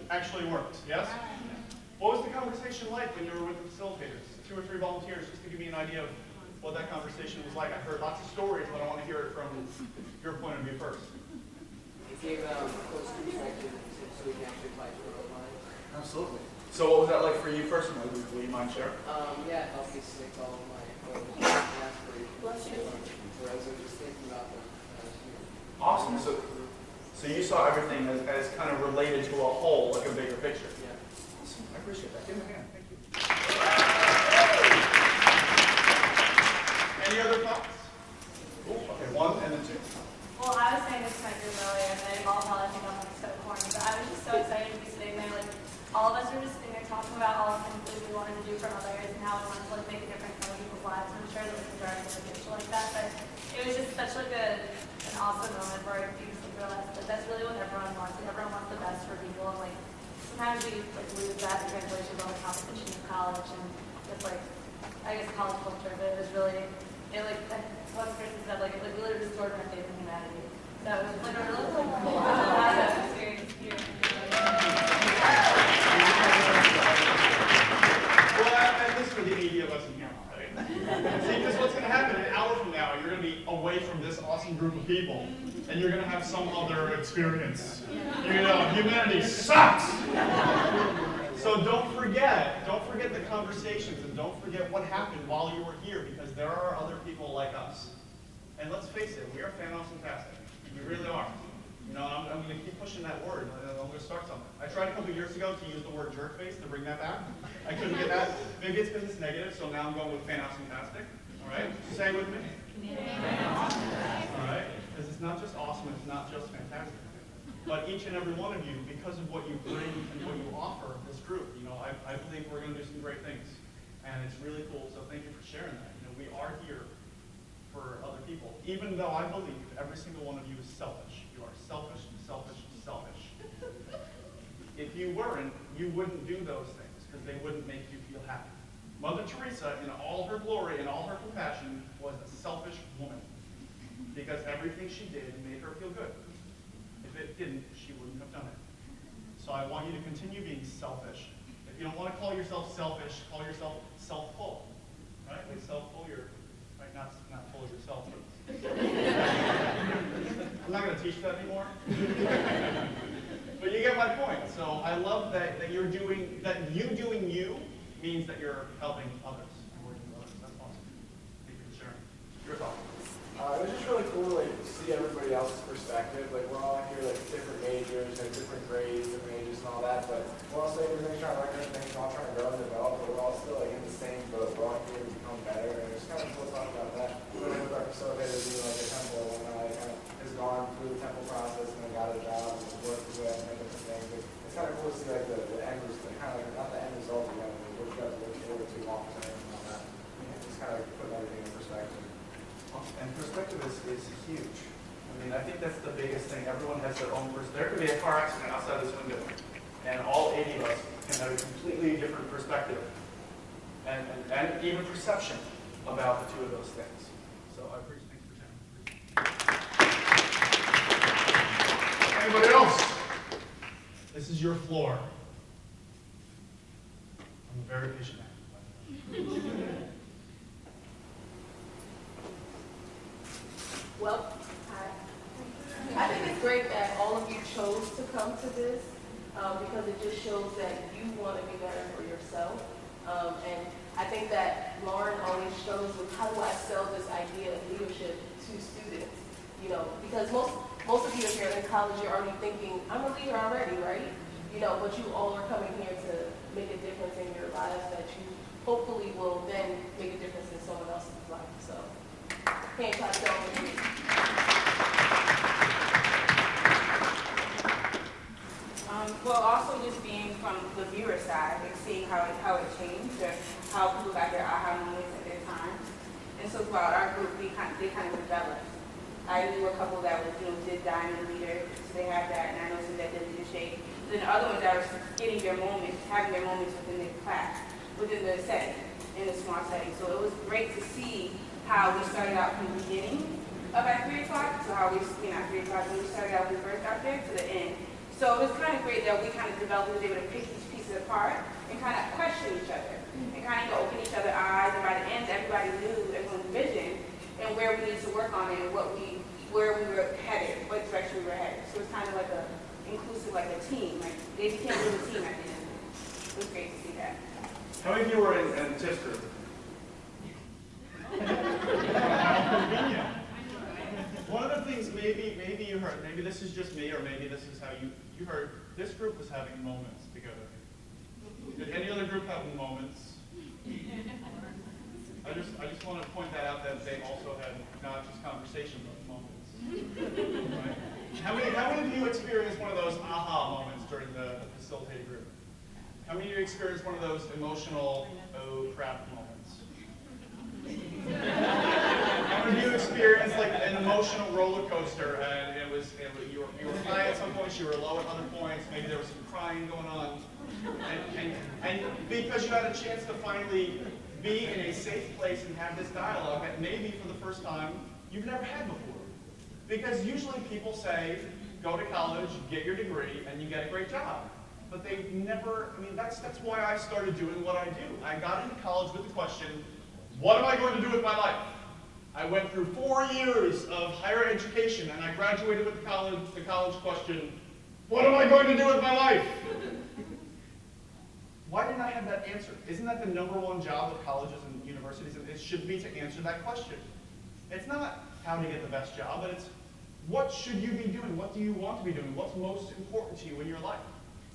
Actually worked, yes? What was the conversation like when you were with the facilitators? 2 or 3 volunteers, just to give me an idea of what that conversation was like. I've heard lots of stories, but I want to hear it from your point of view first. It gave close perspective so we can actually fight for our lives. Absolutely. So what was that like for you personally? Will you mind sharing? Yeah, it helped me stick all of my aspirations. Whereas I was just thinking about them. Awesome. So you saw everything as kind of related to a whole, like a bigger picture. Yeah. Awesome. I appreciate that. Give me a hand. Thank you. Any other thoughts? Cool. Okay, 1 and then 2. Well, I was saying this to my group earlier, and they all probably think I'm like so corny, but I was just so excited to be sitting there. Like, all of us were just sitting there talking about all the things that we wanted to do for others and how we wanted to like make a difference in other people's lives. And I'm sure that we can drive a picture like that, but it was just such like an awesome moment where you just realize that that's really what everyone wants. Like, everyone wants the best for people, and like sometimes we like lose that in translation of all the competition in college and with like I guess college culture. But it was really like one person said like it really restored my faith in humanity. So it was like a really cool experience here. Well, at least for the 80 of us in here, right? See, because what's going to happen an hour from now, you're going to be away from this awesome group of people, and you're going to have some other experience. You know, humanity sucks! So don't forget the conversations, and don't forget what happened while you were here, because there are other people like us. And let's face it, we are fan-tastic. We really are. You know, I'm going to keep pushing that word. I'm going to start something. I tried a couple years ago to use the word jerk face to bring that back. I couldn't get that. Maybe it's because it's negative, so now I'm going with fantastic. All right? Say it with me. All right? Because it's not just awesome, it's not just fantastic. But each and every one of you, because of what you bring and what you offer this group, you know, I believe we're going to do some great things. And it's really cool, so thank you for sharing that. You know, we are here for other people. Even though I believe every single one of you is selfish. You are selfish, selfish, selfish. If you weren't, you wouldn't do those things because they wouldn't make you feel happy. Mother Teresa, in all her glory and all her compassion, was a selfish woman because everything she did made her feel good. If it didn't, she wouldn't have done it. So I want you to continue being selfish. If you don't want to call yourself selfish, call yourself self-full. Right? Like self-full, you're right, not full of yourself. I'm not going to teach that anymore. But you get my point. So I love that you doing you means that you're helping others and working with others. That's awesome. Thank you for sharing. Your thoughts? It was just really cool to see everybody else's perspective. Like we're all here, like different majors, like different grades, different ages, and all that. But we're all saying we're trying to learn different things, we're all trying to grow and develop. But we're all still like in the same boat. We're all here to become better, and it's kind of cool to talk about that. We're with our facilitator doing like a temple, and kind of has gone through the temple process and then got a job and worked his way up and different things. But it's kind of cool to see like the end result, kind of like not the end result, but like what you guys look forward to long term and all that. Just kind of putting everything in perspective. And perspective is huge. I mean, I think that's the biggest thing. Everyone has their own perspective. There could be a car accident outside this window, and all 80 of us can have a completely different perspective and even perception about the two of those things. So I appreciate thanks for sharing. Anybody else? This is your floor. I'm a very patient man. Well, I think it's great that all of you chose to come to this because it just shows that you want to be better for yourself. And I think that Lauren always struggles with how do I sell this idea of leadership to students? You know, because most of you, if you're in college, you're already thinking, I'm a leader already, right? You know, but you all are coming here to make a difference in your lives that you hopefully will then make a difference in someone else's life. So. Can't touch over me. Well, also just being from the viewer side and seeing how it changed or how people got their aha moments at their time. And so throughout our group, they kind of developed. I knew a couple that was, did Diamond Leader, so they have that, and I know some that did Leadership. Then the other ones that were getting their moments, having their moments within the class, within the setting, in the small setting. So it was great to see how we started out from the beginning of at 3 o'clock, so how we, at 3 o'clock when we started out when we first got there to the end. So it was kind of great that we kind of developed, we were able to pick these pieces apart and kind of question each other and kind of open each other's eyes. And by the end, everybody knew everyone's vision and where we needed to work on it and where we were headed, what direction we were headed. So it's kind of like a inclusive, like a team. Like they became a little team at the end. It was great to see that. How many of you were in TIFF group? One of the things maybe you heard, maybe this is just me or maybe this is how you heard, this group was having moments together. Did any other group have moments? I just want to point that out that they also had not just conversation but moments. Right? How many of you experienced one of those aha moments during the facilitated group? How many of you experienced one of those emotional oh crap moments? How many of you experienced like an emotional roller coaster and you were high at some points, you were low at other points, maybe there was some crying going on, and because you had a chance to finally be in a safe place and have this dialogue that maybe for the first time you've never had before. Because usually people say, go to college, get your degree, and you get a great job. But they never, that's why I started doing what I do. I got into college with the question, what am I going to do with my life? I went through 4 years of higher education and I graduated with the college question, what am I going to do with my life? Why didn't I have that answer? Isn't that the #1 job of colleges and universities? It should be to answer that question. It's not how to get the best job, but it's What should you be doing? What do you want to be doing? What's most important to you in your life?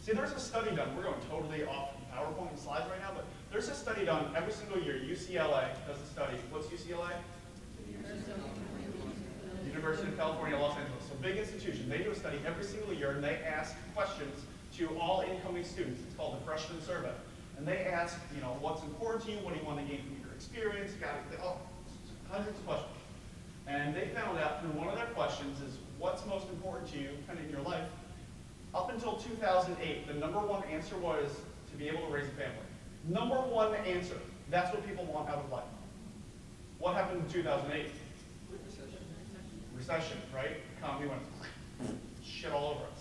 See, there's a study done. We're going totally off PowerPoint and slides right now, but there's a study done every single year. UCLA does a study. What's UCLA? University of California, Los Angeles. So big institution. They do a study every single year, and they ask questions to all incoming students. It's called the freshman survey. And they ask, what's important to you? What do you want to gain from your experience? Hundreds of questions. And they found out through one of their questions is what's most important to you kind of in your life. Up until 2008, the number one answer was to be able to raise a family. Number one answer. That's what people want out of life. What happened in 2008? Recession, right? Economy went shit all over us.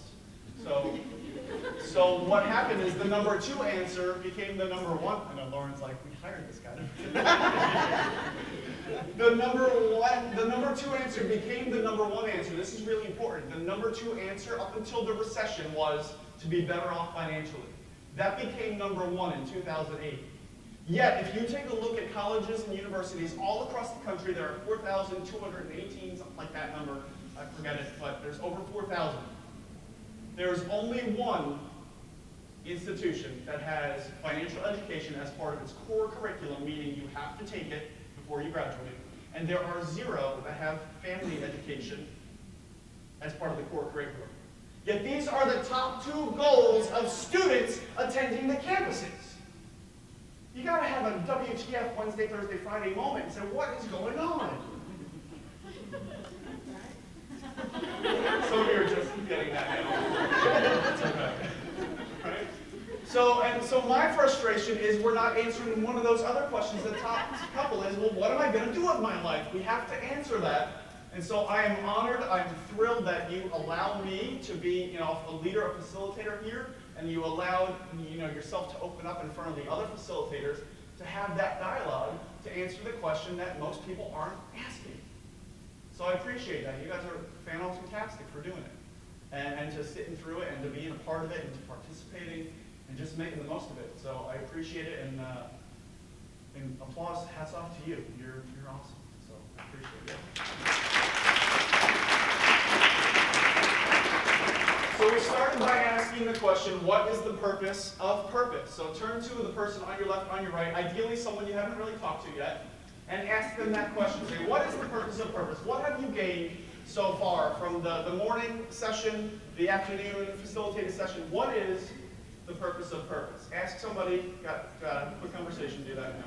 So what happened is the number two answer became the number one. I know Lauren's like, we hired this guy. The number two answer became the number one answer. This is really important. The number two answer up until the recession was to be better off financially. That became number one in 2008. Yet, if you take a look at colleges and universities all across the country, there are 4,218, something like that number. I forget it, but there's over 4,000. There's only one institution that has financial education as part of its core curriculum, meaning you have to take it before you graduate. And there are 0 that have family education as part of the core curriculum. Yet these are the top 2 goals of students attending the campuses. You gotta have a WTF Wednesday, Thursday, Friday moment and say, what is going on? Some of you are just getting that now. It's okay. Right? So my frustration is we're not answering one of those other questions. The top couple is, well, what am I going to do with my life? We have to answer that. And so I am honored, I'm thrilled that you allow me to be, a leader, a facilitator here, and you allowed, yourself to open up in front of the other facilitators to have that dialogue to answer the question that most people aren't asking. So I appreciate that. You guys are fantastic for doing it. And to sitting through it and to being a part of it and to participating and just making the most of it. So I appreciate it, and applause, hats off to you. You're awesome. So I appreciate it. So we started by asking the question, what is the purpose of purpose? So turn to the person on your left, on your right, ideally someone you haven't really talked to yet, and ask them that question. Say, what is the purpose of purpose? What have you gained so far from the morning session, the afternoon facilitated session? What is the purpose of purpose? Ask somebody, got a quick conversation, do that now.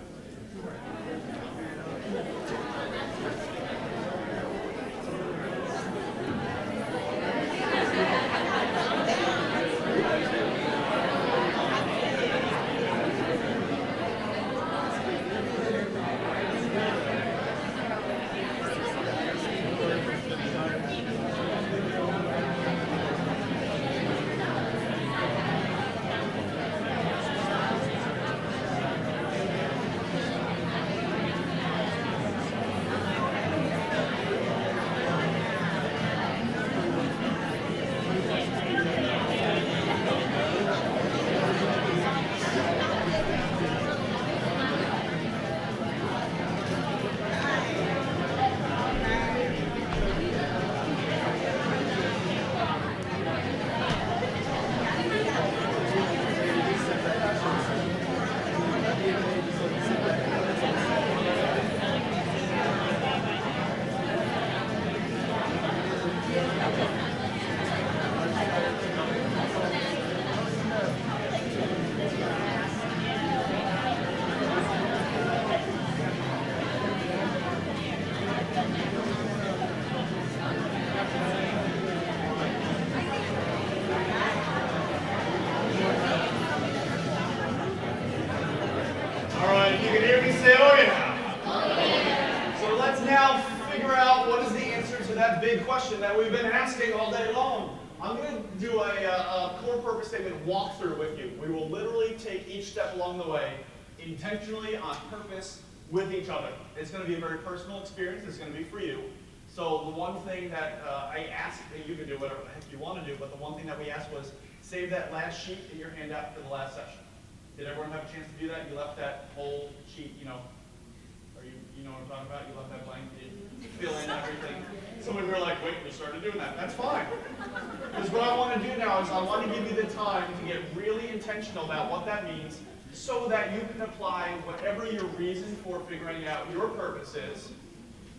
That we've been asking all day long. I'm going to do a core purpose statement walkthrough with you. We will literally take each step along the way, intentionally, on purpose, with each other. It's going to be a very personal experience. It's going to be for you. So the one thing that I asked, that you can do whatever the heck you want to do, but the one thing that we asked was save that last sheet in your handout for the last session. Did everyone have a chance to do that? You left that whole sheet, or you know what I'm talking about? You left that blank. fill in everything. Some of you are like, wait, we started doing that. That's fine. Because what I want to do now is I want to give you the time to get really intentional about what that means so that you can apply whatever your reason for figuring out your purpose is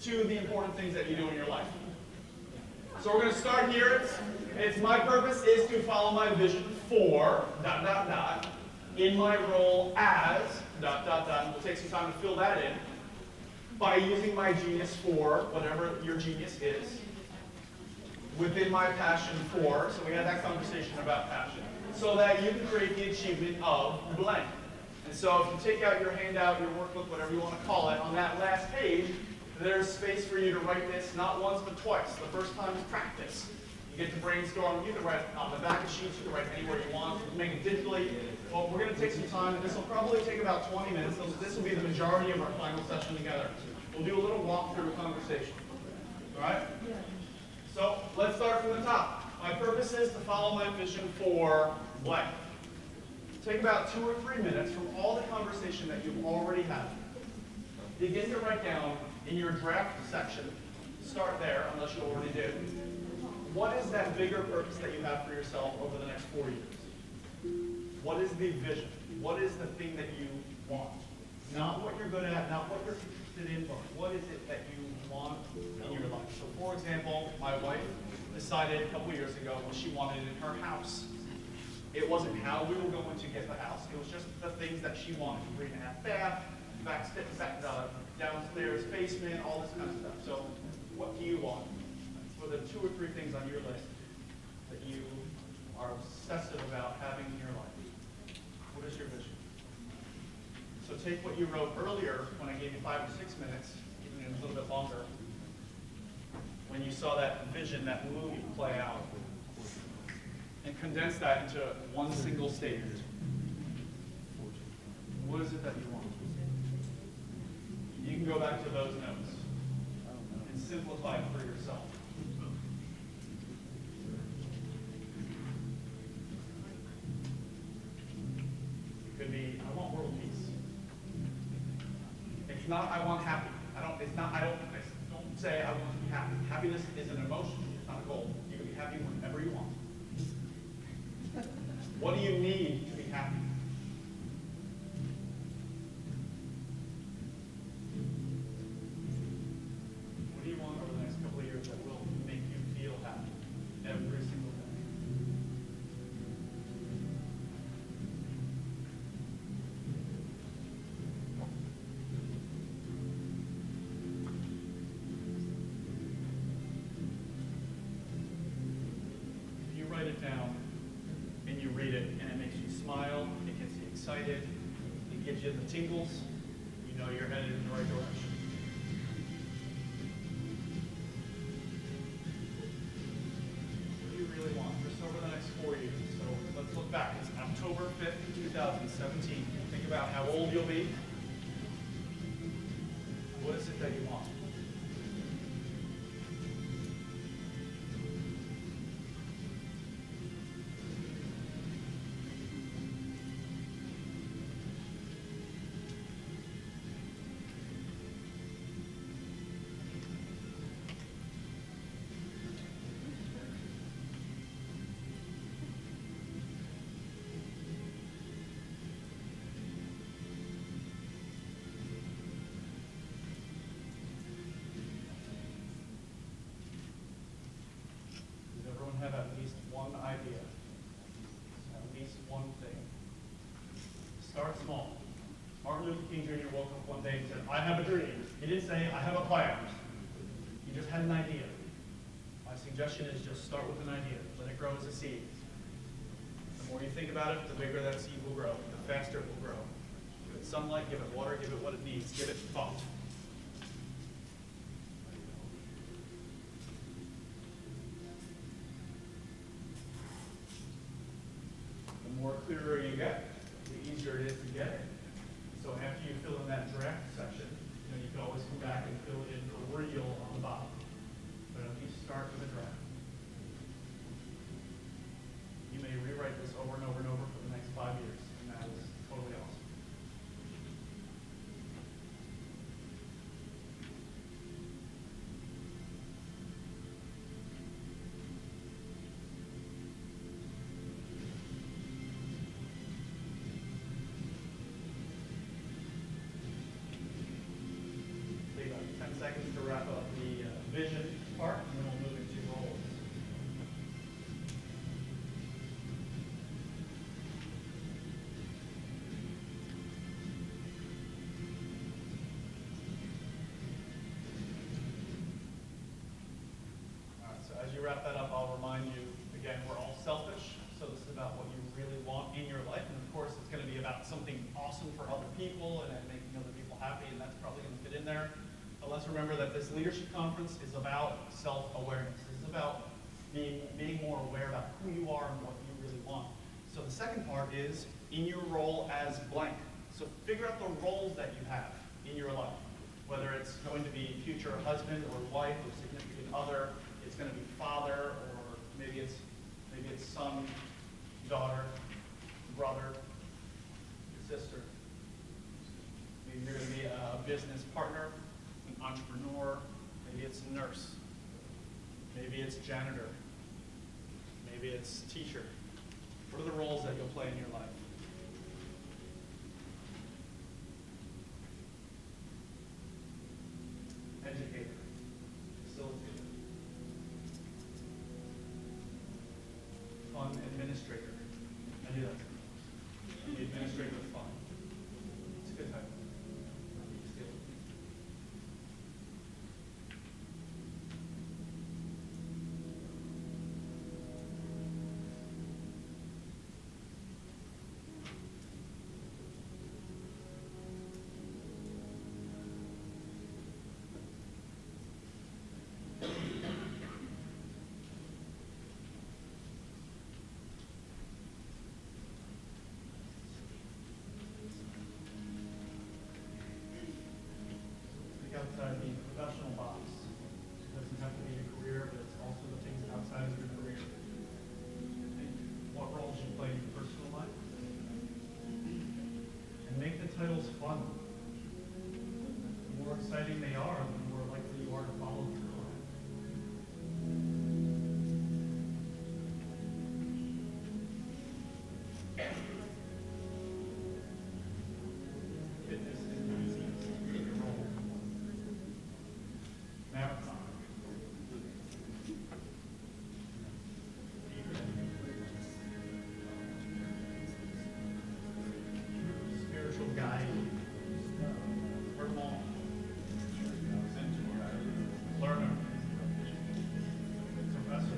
to the important things that you do in your life. So we're going to start here. It's my purpose is to follow my vision for ... in my role as ... and we'll take some time to fill that in by using my genius for whatever your genius is within my passion for, so we had that conversation about passion, so that you can create the achievement of blank. And so if you take out your handout, your workbook, whatever you want to call it, on that last page, there's space for you to write this not once but twice. The first time is practice. You get to brainstorm. You can write on the back of sheets. You can write anywhere you want. You can make it digitally. Well, we're going to take some time, and this will probably take about 20 minutes. So this will be the majority of our final session together. We'll do a little walkthrough conversation. All right? So let's start from the top. My purpose is to follow my vision for blank. Take about 2 or 3 minutes from all the conversation that you've already had. Begin to write down in your draft section, start there unless you already did. What is that bigger purpose that you have for yourself over the next 4 years? What is the vision? What is the thing that you want? Not what you're good at, not what you're interested in, but what is it that you want in your life? So for example, my wife decided a couple years ago what she wanted in her house. It wasn't how we were going to get the house. It was just the things that she wanted. 3.5 bath, downstairs basement, all this kind of stuff. So what do you want? What are the 2 or 3 things on your list that you are obsessive about having in your life? What is your vision? So take what you wrote earlier when I gave you 5 or 6 minutes, even a little bit longer, when you saw that vision, that movie play out, and condense that into one single statement. What is it that you want? You can go back to those notes and simplify it for yourself. It could be, I want world peace. It's not, I want happy. Don't say I want to be happy. Happiness is an emotion, it's not a goal. You can be happy whenever you want. What do you need to be happy? What do you want over the next couple of years that will make you feel happy every single day? If you write it down, and you read it, and it makes you smile, it gets you excited, it gives you the tingles, you know you're headed in the right direction. What do you really want just over the next 4 years? So let's look back. It's October 5th, 2017. Think about how old you'll be. What is it that you want? Have at least one idea, at least one thing. Start small. Martin Luther King Jr. woke up one day and said, I have a dream. He didn't say, I have a plan. He just had an idea. My suggestion is just start with an idea. Let it grow as a seed. The more you think about it, the bigger that seed will grow, the faster it will grow. Give it sunlight, give it water, give it what it needs, give it thought. The more clearer you get, the easier it is to get it. So after you fill in that draft section, you can always come back and fill it in for real on the bottom. But at least start with a draft. You may rewrite this over and over and over for the next 5 years, and that is totally awesome. about something awesome for other people and making other people happy, and that's probably going to fit in there. But let's remember that this leadership conference is about self-awareness. It's about being more aware about who you are and what you really want. So the second part is in your role as blank. So figure out the roles that you have in your life, whether it's going to be future husband or wife or significant other, it's going to be father, or maybe it's son, daughter, brother, sister. Maybe you're going to be a business partner, an entrepreneur, maybe it's a nurse, maybe it's janitor, maybe it's teacher. What are the roles that you'll play in your life? Educator, facilitator, fun administrator. I do that. The administrator of fun. It's a good title. Outside the professional box. It doesn't have to be a career, but it's also the things outside of your career. Think what roles you play in your personal life. And make the titles fun. The more exciting they are, the more likely you are to follow through on it. Fitness is easy. Take a role. Marathon. Spiritual guide. Vermont. Learner. Professor.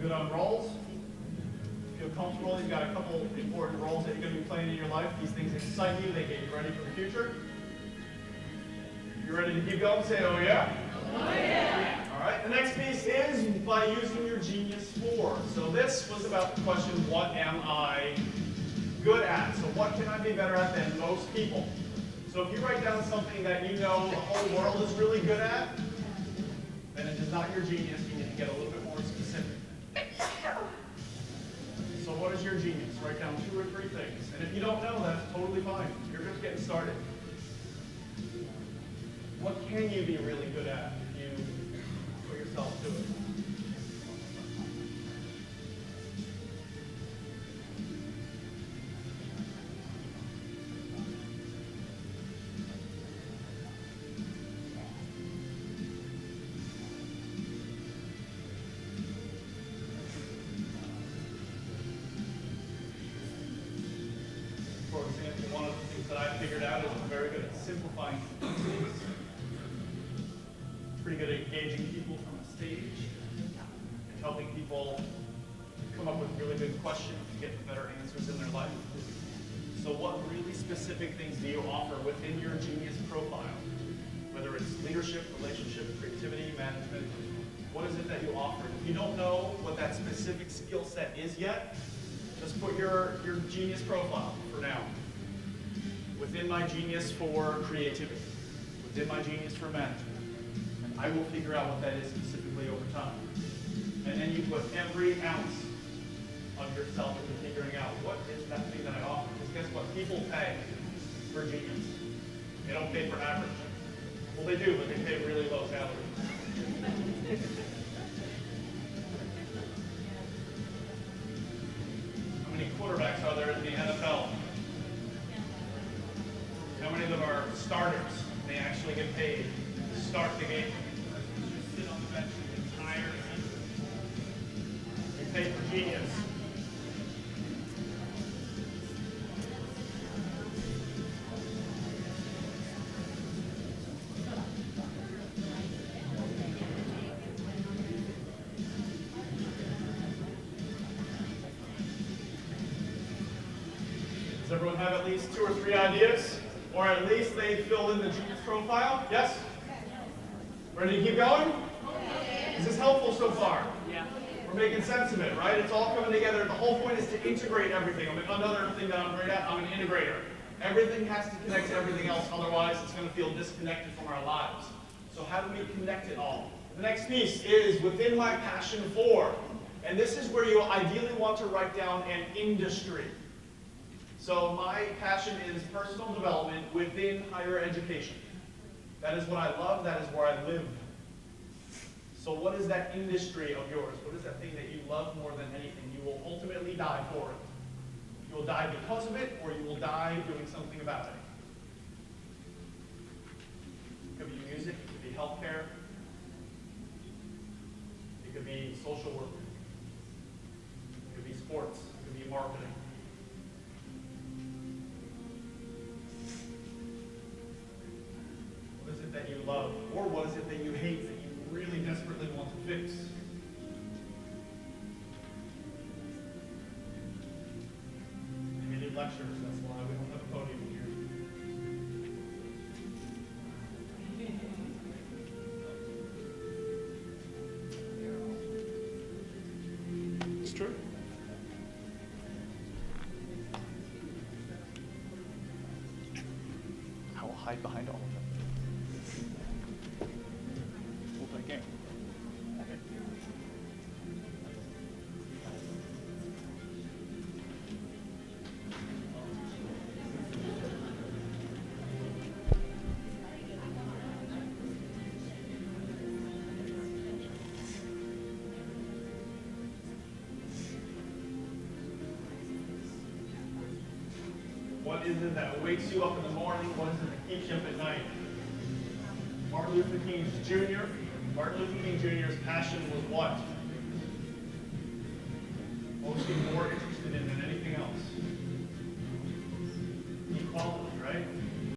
Good on roles. Feel comfortable. You've got a couple important roles that you're going to be playing in your life. These things excite you. They get you ready for the future. You ready to keep going? Say, oh yeah. Oh yeah. All right. The next piece is by using your Genius 4. So this was about the question, what am I good at? So what can I be better at than most people? So if you write down something that you know the whole world is really good at, then it is not your genius. You need to get a little bit more specific. So what is your genius? Write down 2 or 3 things. And if you don't know, that's totally fine. You're just getting started. What can you be really good at if you put yourself to it? For example, one of the things that I figured out is I'm very good at simplifying things. Pretty good at engaging people from a stage and helping people come up with really good questions and get better answers in their life. So what really specific things do you offer within your Genius profile? Whether it's leadership, relationship, creativity, management, what is it that you offer? If you don't know what that specific skill set is yet, just put your Genius profile for now. Within my Genius for creativity, within my Genius for management. And I will figure out what that is specifically over time. And then you put every ounce of yourself into figuring out what is that thing that I offer. Because guess what? People pay for Genius. They don't pay for average. Well, they do, but they pay really low salaries. How many quarterbacks are there in the NFL? How many of them are starters? They actually get paid to start the game. Sit on the bench the entire season. pay for genius. Does everyone have at least 2 or 3 ideas? Or at least they fill in the genius profile? Yes? Ready to keep going? Is this helpful so far? Yeah. We're making sense of it, right? It's all coming together. The whole point is to integrate everything. Another thing that I'm great at, I'm an integrator. Everything has to connect to everything else, otherwise it's going to feel disconnected from our lives. So how do we connect it all? The next piece is within my passion for. And this is where you ideally want to write down an industry. So my passion is personal development within higher education. That is what I love, that is where I live. So what is that industry of yours? What is that thing that you love more than anything? You will ultimately die for it. You will die because of it, or you will die doing something about it. It could be music, it could be healthcare, it could be social work, it could be sports, it could be marketing. What is it that you love, or what is it that you hate that you really desperately want to fix? Maybe need lectures, that's why we don't have a podium here. It's true. I will hide behind all of them. We'll play a game. Okay. What is it that wakes you up in the morning? What is it that keeps you up at night? Martin Luther King Jr. Martin Luther King Jr.'s passion was what? What was he more interested in than anything else? Equality.